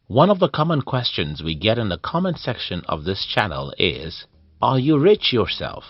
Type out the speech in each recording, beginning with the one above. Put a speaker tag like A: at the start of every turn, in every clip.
A: One of the common questions we get in the comment section of this channel is, are you rich yourself?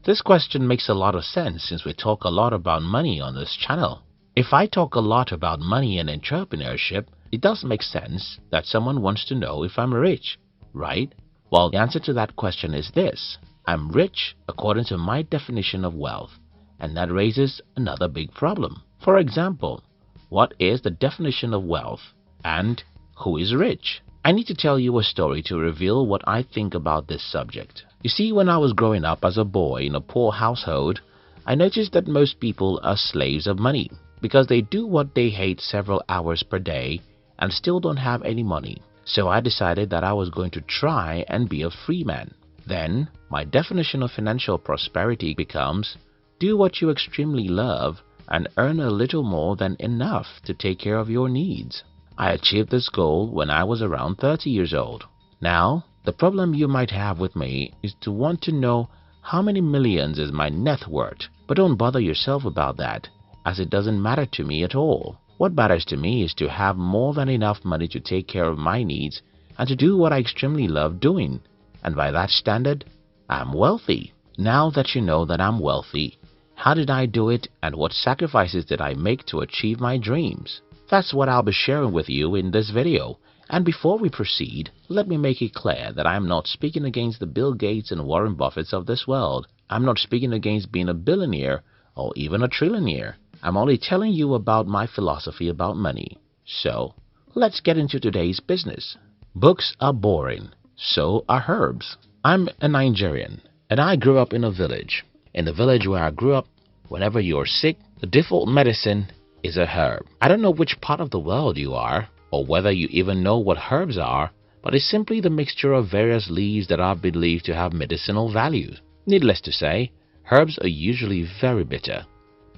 A: This question makes a lot of sense since we talk a lot about money on this channel. If I talk a lot about money and entrepreneurship, it does make sense that someone wants to know if I'm rich, right? Well, the answer to that question is this. I'm rich according to my definition of wealth, and that raises another big problem. For example, what is the definition of wealth and who is rich? I need to tell you a story to reveal what I think about this subject. You see, when I was growing up as a boy in a poor household, I noticed that most people are slaves of money because they do what they hate several hours per day and still don't have any money. So I decided that I was going to try and be a free man. Then, my definition of financial prosperity becomes, do what you extremely love and earn a little more than enough to take care of your needs. I achieved this goal when I was around 30 years old. Now, the problem you might have with me is to want to know how many millions is my net worth. But don't bother yourself about that, as it doesn't matter to me at all. What matters to me is to have more than enough money to take care of my needs and to do what I extremely love doing. And by that standard, I'm wealthy. Now that you know that I'm wealthy, how did I do it and what sacrifices did I make to achieve my dreams? That's what I'll be sharing with you in this video. And before we proceed, let me make it clear that I'm not speaking against the Bill Gates and Warren Buffetts of this world. I'm not speaking against being a billionaire or even a trillionaire. I'm only telling you about my philosophy about money. So, let's get into today's business. Books are boring. So are herbs. I'm a Nigerian, and I grew up in a village. In the village where I grew up, whenever you're sick, the default medicine is a herb. I don't know which part of the world you are, or whether you even know what herbs are, but it's simply the mixture of various leaves that are believed to have medicinal values. Needless to say, herbs are usually very bitter.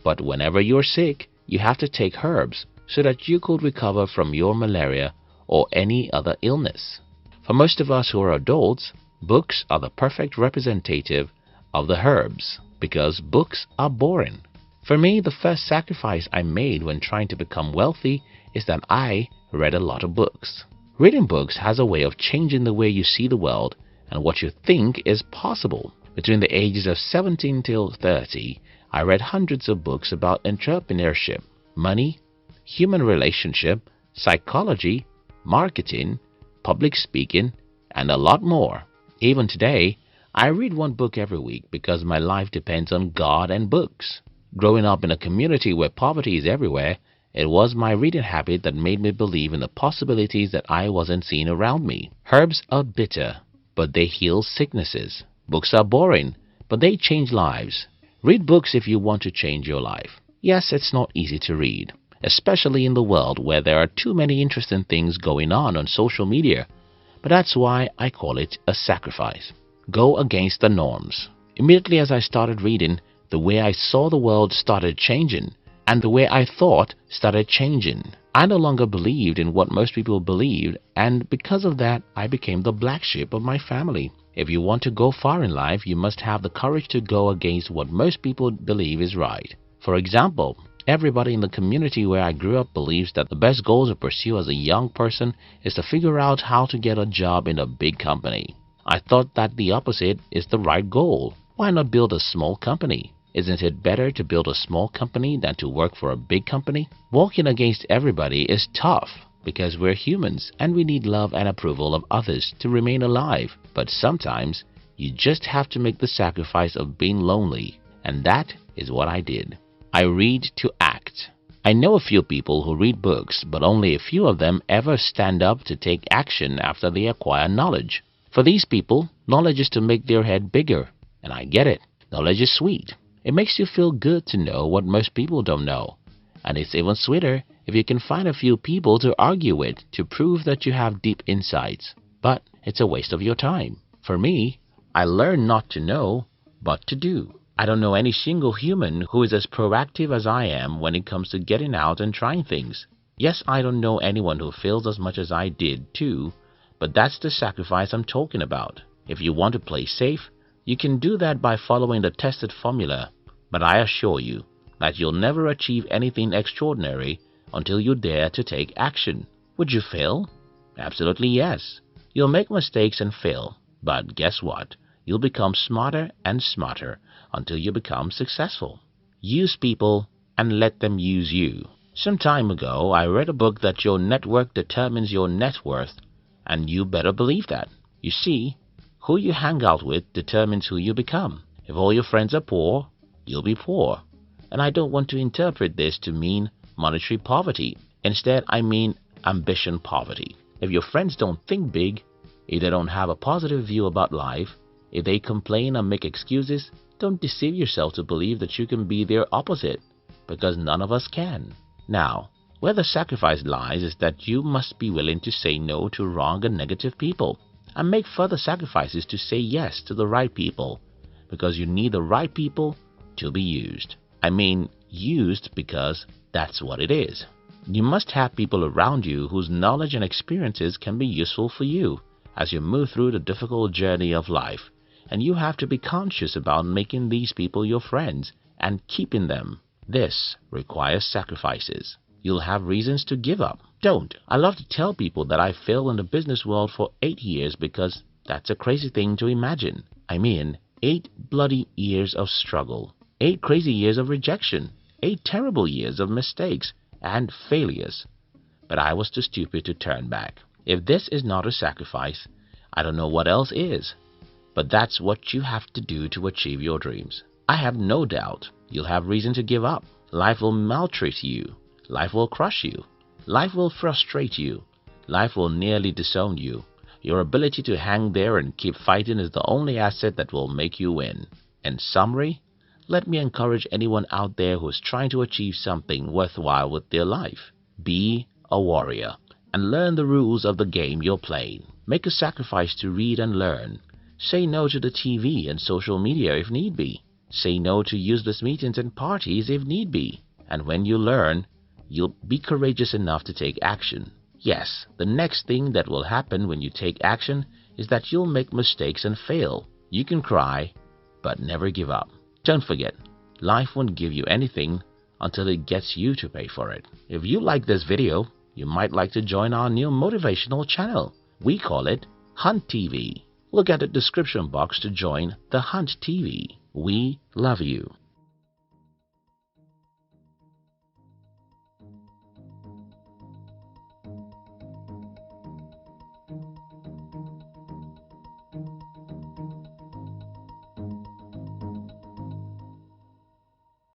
A: But whenever you're sick, you have to take herbs so that you could recover from your malaria or any other illness. For most of us who are adults, books are the perfect representative of the herbs because books are boring. For me, the first sacrifice I made when trying to become wealthy is that I read a lot of books. Reading books has a way of changing the way you see the world and what you think is possible. Between the ages of 17 till 30, I read hundreds of books about entrepreneurship, money, human relationship, psychology, marketing, public speaking, and a lot more. Even today, I read one book every week because my life depends on God and books. Growing up in a community where poverty is everywhere, it was my reading habit that made me believe in the possibilities that I wasn't seeing around me. Herbs are bitter, but they heal sicknesses. Books are boring, but they change lives. Read books if you want to change your life. Yes, it's not easy to read, especially in the world where there are too many interesting things going on social media. But that's why I call it a sacrifice. Go against the norms. Immediately as I started reading, the way I saw the world started changing, and the way I thought started changing. I no longer believed in what most people believed, and because of that, I became the black sheep of my family. If you want to go far in life, you must have the courage to go against what most people believe is right. For example, everybody in the community where I grew up believes that the best goal to pursue as a young person is to figure out how to get a job in a big company. I thought that the opposite is the right goal. Why not build a small company? Isn't it better to build a small company than to work for a big company? Walking against everybody is tough because we're humans and we need love and approval of others to remain alive. But sometimes you just have to make the sacrifice of being lonely, and that is what I did. I read to act. I know a few people who read books, but only a few of them ever stand up to take action after they acquire knowledge. For these people, knowledge is to make their head bigger, and I get it. Knowledge is sweet. It makes you feel good to know what most people don't know. And it's even sweeter if you can find a few people to argue with to prove that you have deep insights. But it's a waste of your time. For me, I learned not to know, but to do. I don't know any single human who is as proactive as I am when it comes to getting out and trying things. Yes, I don't know anyone who fails as much as I did too, but that's the sacrifice I'm talking about. If you want to play safe, you can do that by following the tested formula. But I assure you that you'll never achieve anything extraordinary until you dare to take action. Would you fail? Absolutely yes. You'll make mistakes and fail, but guess what? You'll become smarter and smarter until you become successful. Use people and let them use you. Some time ago, I read a book that your network determines your net worth, and you better believe that. You see, who you hang out with determines who you become. If all your friends are poor, you'll be poor. And I don't want to interpret this to mean monetary poverty. Instead, I mean ambition poverty. If your friends don't think big, if they don't have a positive view about life, if they complain or make excuses, don't deceive yourself to believe that you can be their opposite, because none of us can. Now, where the sacrifice lies is that you must be willing to say no to wrong and negative people, and make further sacrifices to say yes to the right people, because you need the right people to be used. I mean, used because that's what it is. You must have people around you whose knowledge and experiences can be useful for you as you move through the difficult journey of life, and you have to be conscious about making these people your friends and keeping them. This requires sacrifices. You'll have reasons to give up. Don't. I love to tell people that I failed in the business world for 8 years because that's a crazy thing to imagine. I mean, 8 bloody years of struggle, 8 crazy years of rejection, 8 terrible years of mistakes and failures. But I was too stupid to turn back. If this is not a sacrifice, I don't know what else is. But that's what you have to do to achieve your dreams. I have no doubt you'll have reason to give up. Life will maltreat you. Life will crush you. Life will frustrate you. Life will nearly disown you. Your ability to hang there and keep fighting is the only asset that will make you win. In summary, let me encourage anyone out there who is trying to achieve something worthwhile with their life. Be a warrior and learn the rules of the game you're playing. Make a sacrifice to read and learn. Say no to the TV and social media if need be. Say no to useless meetings and parties if need be. And when you learn, you'll be courageous enough to take action. Yes, the next thing that will happen when you take action is that you'll make mistakes and fail. You can cry, but never give up. Don't forget, life won't give you anything until it gets you to pay for it. If you like this video, you might like to join our new motivational channel. We call it Hunt TV. Look at the description box to join the Hunt TV. We love you.